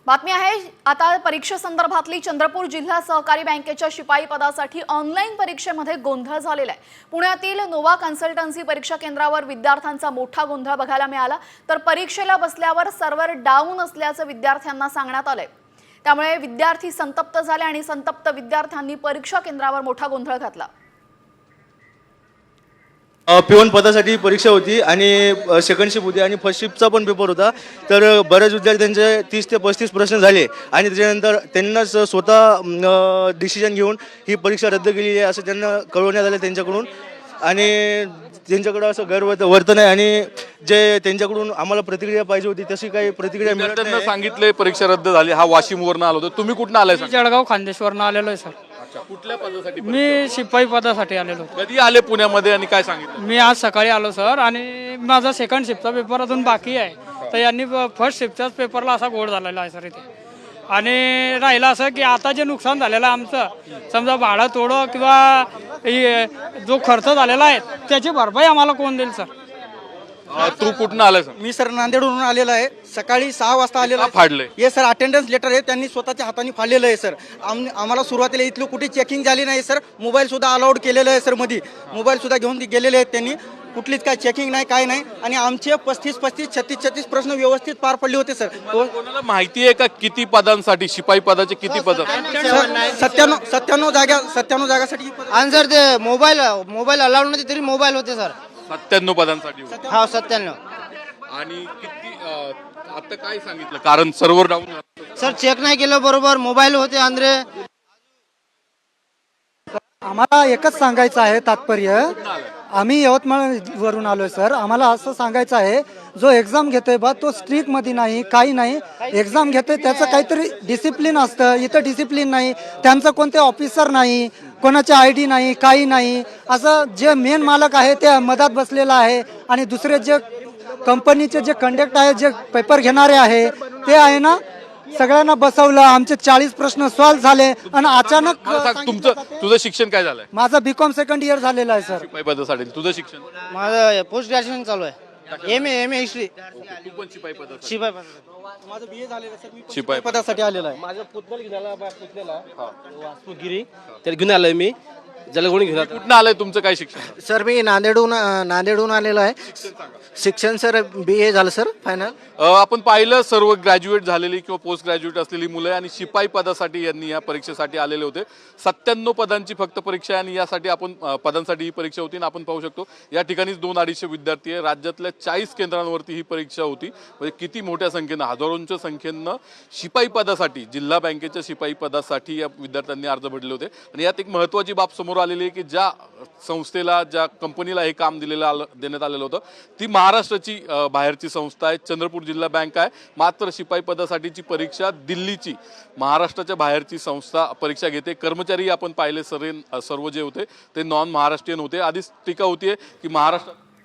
बातमी आहे आता परीक्षेसंदर्भातली चंद्रपूर जिल्हा सहकारी बँकेच्या शिपाई पदासाठी ऑनलाईन परीक्षेमध्ये गोंधळ झालेला आहे। पुण्यातील नोवा कन्सल्टन्सी परीक्षा केंद्रावर विद्यार्थ्यांचा मोठा गोंधळ बघायला मिळाला। तर परीक्षेला बसल्यावर सर्व्हर डाऊन असल्याचं विद्यार्थ्यांना सांगण्यात आलंय। त्यामुळे विद्यार्थी संतप्त झाले आणि संतप्त विद्यार्थ्यांनी परीक्षा केंद्रावर मोठा गोंधळ घातला। P1 पदासाठी परीक्षा होती आणि सेकंड शिफ्ट होती आणि फर्स्ट शिफ्टचा पण पेपर होता। तर बऱ्याच विद्यार्थ्यांचे 30 ते 35 प्रश्न झाले आणि त्याच्यानंतर त्यांनाच स्वतः डिसिजन घेऊन ही परीक्षा रद्द केली आहे असं त्यांना कळवण्यात आलं त्यांच्याकडून। आणि त्यांच्याकडे असं गैरवर्तन आहे आणि जे त्यांच्याकडून आम्हाला प्रतिक्रिया पाहिजे होती तशी काही प्रतिक्रिया मिळत नाही। त्यांना सांगितले परीक्षा रद्द झाली। हा वाशिमवरून आलो होतो, तुम्ही कुठून आलाय? जळगाव खानदेशवरून आलेलो आहे सर। कुठल्या पदासाठी? मी शिपाई पदासाठी आलेलो। कधी आले पुण्यामध्ये आणि काय सांगितलं? मी आज सकाळी आलो सर आणि माझा सेकंड शिफ्टचा पेपर अजून बाकी आहे। तर यांनी फर्स्ट शिफ्टच्याच पेपरला असा घोळ झालेला आहे सर इथे। आणि राहिलं असं की आता जे नुकसान झालेलं आहे आमचं, समजा भाडं तोडं किंवा जो खर्च झालेला आहे त्याची भरपाई आम्हाला कोण देईल सर? तू कुठून आलाय? मी सर नांदेडवरून आलेला आहे। सकाळी 6 वाजता आलेला आहे। फाडले? ये सर अटेंडन्स लेटर आहे, त्यांनी स्वतःच्या हाताने फाडलेलं आहे सर। आम्हाला सुरुवातीला इथलं कुठे चेकिंग झाली नाही सर। मोबाईल सुद्धा अलाउड केलेलं आहे सर, मध्ये मोबाईल सुद्धा घेऊन गेलेले आहेत त्यांनी। कुठलीच काय चेकिंग नाही, काय नाही। आणि आमचे 35, 36 प्रश्न व्यवस्थित पार पडले होते सर। कोणाला माहिती आहे का किती पदांसाठी, शिपाई पदाचे किती पद? 97 जागासाठी। आणि सर ते मोबाईल अलाउड नव्हते तरी मोबाईल होते सर। 97 पदांसाठी होते। हा 97। आणि किती आता काय सांगितलं कारण? सर्व्हर डाऊन सर चेक नाही केलं बरोबर, मोबाईल होते आंध्रे। आम्हाला एकच सांगायचं आहे तात्पर्य, आम्ही यवतमाळ वरून आलोय सर। आम्हाला असं सांगायचं आहे जो एक्झाम घेतोय बा तो स्ट्रिक्ट मध्ये नाही, काही नाही। एक्झाम घेतोय त्याचं काहीतरी डिसिप्लिन असतं, इथं डिसिप्लिन नाही। त्यांचं कोणते ऑफिसर नाही, कोणाचे ID नाही, काही नाही। असं जे मेन मालक आहे ते मधात बसलेला आहे आणि दुसरे जे कंपनीचे जे कंडक्ट आहे, जे पेपर घेणारे आहे ते आहे ना, सगळ्यांना बसवलं। आमचे 40 प्रश्न सॉल्व्ह झाले आणि अचानक तुझं शिक्षण काय झालंय? माझं BCom सेकंड इयर झालेलं आहे सर। शिपाई पदासाठी तुझं शिक्षण? माझं पोस्ट ग्रॅज्युएशन चालू आहे। MA history. तू पण शिपाई पदासाठी? शिपाई पद। माझं BA झालेलं सर। मी शिपाई पदासाठी आलेला आहे। माझं पुतल झाला वास्तुगिरी तर घेऊन आलोय मी जलगुणी घेऊन। कुठून आलंय? तुमचं काय शिक्षण? सर मी नांदेडहून आलेलो आहे। शिक्षण सर BA झालं सर फायनल। आपण पाहिलं सर्व ग्रॅज्युएट झालेली किंवा पोस्ट ग्रॅज्युएट असलेली मुलं आणि शिपाई पदासाठी यांनी या परीक्षेसाठी आलेले होते। 97 पदांची फक्त परीक्षा आहे आणि यासाठी आपण पदांसाठी ही परीक्षा होती। आणि आपण पाहू शकतो या ठिकाणी 200-250 विद्यार्थी आहे। राज्यातल्या 40 केंद्रांवरती ही परीक्षा होती। म्हणजे किती मोठ्या संख्येनं, हजारोंच्या संख्येनं शिपाई पदासाठी, जिल्हा बँकेच्या शिपाई पदासाठी या विद्यार्थ्यांनी अर्ज भरले होते। आणि यात एक महत्त्वाची बाब समोर आलेली आहे की ज्या संस्थेला, ज्या कंपनीला हे काम देण्यात आलेलं होतं ती महाराष्ट्राची बाहेरची संस्था आहे, चंद्रपूर जिल्हा बँक आहे। मात्र शिपाई पदासाठीची परीक्षा दिल्लीची, महाराष्ट्राच्या बाहेरची संस्था परीक्षा घेते। कर्मचारी आपण पाहिले सर्व जे होते ते नॉन महाराष्ट्रीयन होते। आधीच टीका होतीये की महाराष्ट्रात